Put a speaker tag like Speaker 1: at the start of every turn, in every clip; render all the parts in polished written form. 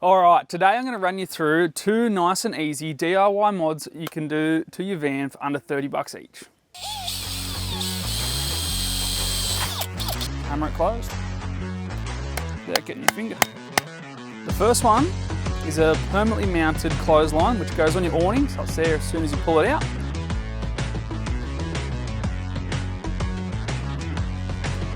Speaker 1: All right, today I'm going to run you through 2 nice and easy DIY mods you can do to your van for under 30 bucks each. Hammer it closed without getting your finger. The first one is a permanently mounted clothesline which goes on your awning, so it's there as soon as you pull it out.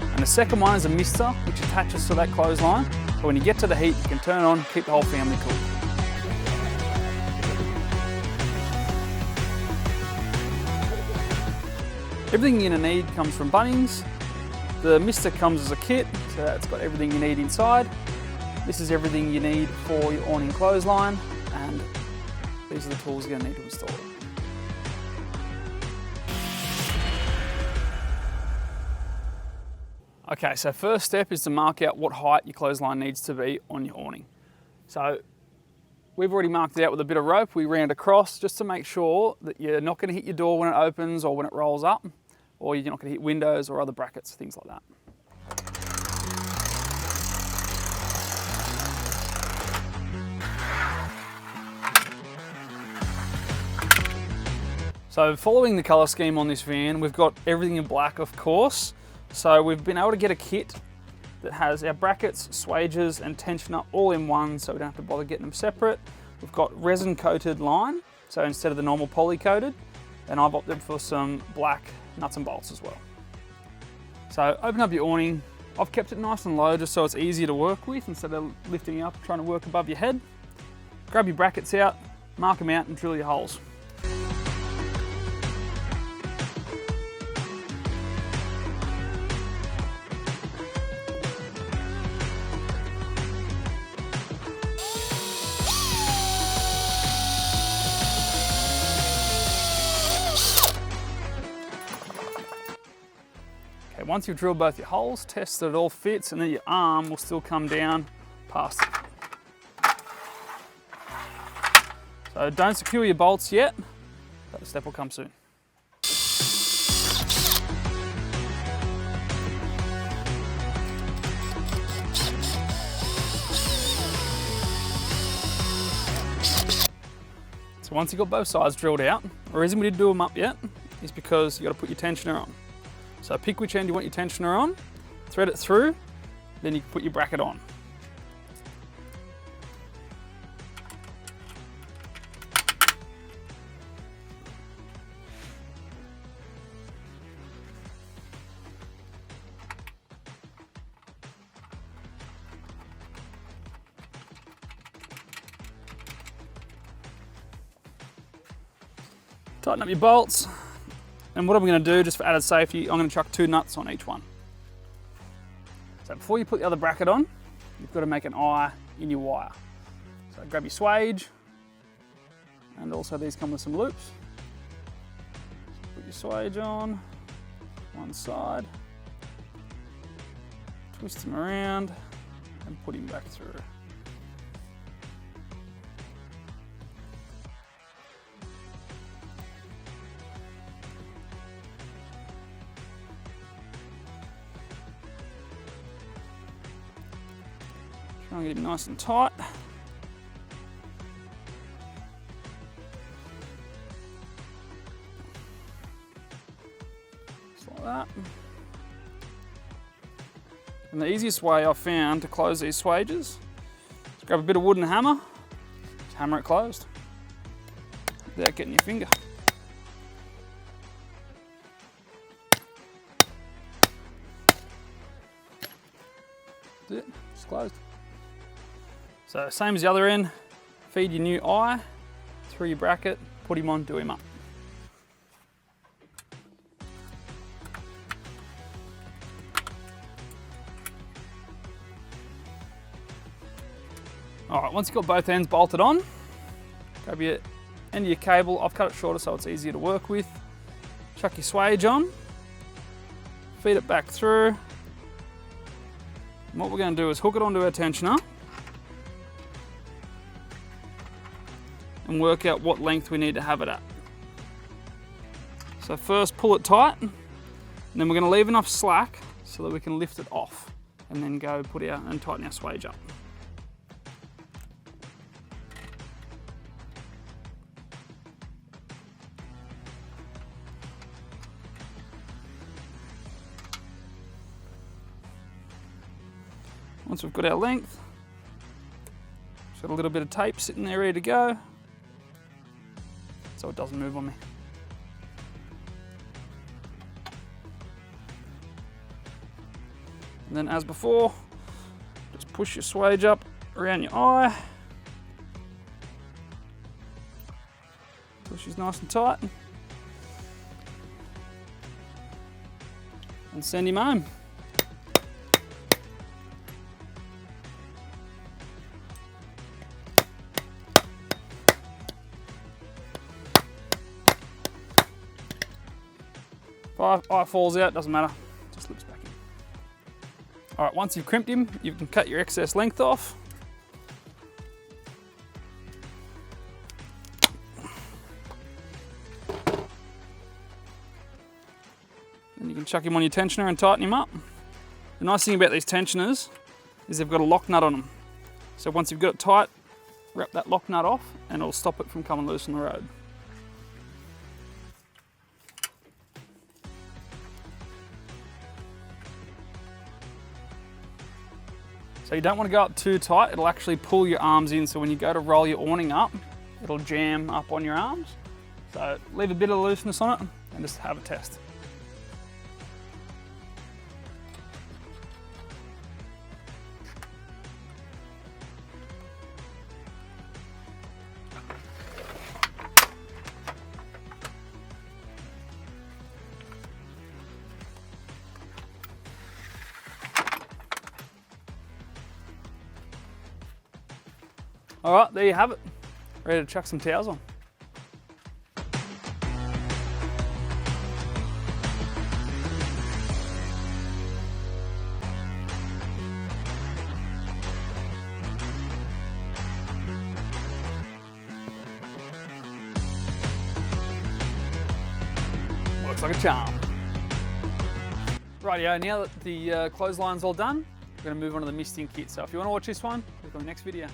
Speaker 1: And the second one is a mister which attaches to that clothesline, so when you get to the heat you can turn it on, keep the whole family cool. Everything you're going to need comes from Bunnings. The mister comes as a kit, so it's got everything you need inside. This is everything you need for your awning clothesline, and these are the tools you're going to need to install it. Okay, so first step is to mark out what height your clothesline needs to be on your awning. So we've already marked it out with a bit of rope. We ran it across just to make sure that you're not going to hit your door when it opens or when it rolls up, or you're not going to hit windows or other brackets, things like that. So following the colour scheme on this van, we've got everything in black, of course. So we've been able to get a kit that has our brackets, swages and tensioner all in one, so we don't have to bother getting them separate. We've got resin coated line, so instead of the normal poly coated, and I've opted for some black nuts and bolts as well. So open up your awning. I've kept it nice and low just so it's easier to work with instead of lifting up, trying to work above your head. Grab your brackets out, mark them out and drill your holes. Once you've drilled both your holes, test that it all fits, and then your arm will still come down past it. So don't secure your bolts yet, that step will come soon. So once you've got both sides drilled out, the reason we didn't do them up yet is because you've got to put your tensioner on. So pick which end you want your tensioner on, thread it through, then you can put your bracket on. Tighten up your bolts. And what I'm going to do, just for added safety, I'm going to chuck 2 nuts on each one. So before you put the other bracket on, you've got to make an eye in your wire. So grab your swage, and also these come with some loops. Put your swage on, one side, twist him around, and put him back through. Try and get him nice and tight. Just like that. And the easiest way I've found to close these swages is grab a bit of wood and a hammer, just hammer it closed without getting your finger. That's it, it's closed. So same as the other end, feed your new eye through your bracket, put him on, do him up. All right, once you've got both ends bolted on, grab your end of your cable. I've cut it shorter so it's easier to work with. Chuck your swage on, feed it back through. And what we're going to do is hook it onto our tensioner and work out what length we need to have it at. So first pull it tight, and then we're going to leave enough slack so that we can lift it off and then go put our and tighten our swage up. Once we've got our length, just got a little bit of tape sitting there ready to go, so it doesn't move on me. And then as before, just push your swage up around your eye. Till she's nice and tight. And send him home. If eye falls out, doesn't matter, just slips back in. All right, once you've crimped him, you can cut your excess length off. Then you can chuck him on your tensioner and tighten him up. The nice thing about these tensioners is they've got a lock nut on them. So once you've got it tight, wrap that lock nut off and it'll stop it from coming loose on the road. So you don't want to go up too tight, it'll actually pull your arms in, so when you go to roll your awning up, it'll jam up on your arms. So leave a bit of looseness on it and just have a test. All right, there you have it. Ready to chuck some towels on. Looks like a charm. Rightio, now that the clothesline's all done, we're gonna move on to the misting kit. So if you wanna watch this one, click on the next video.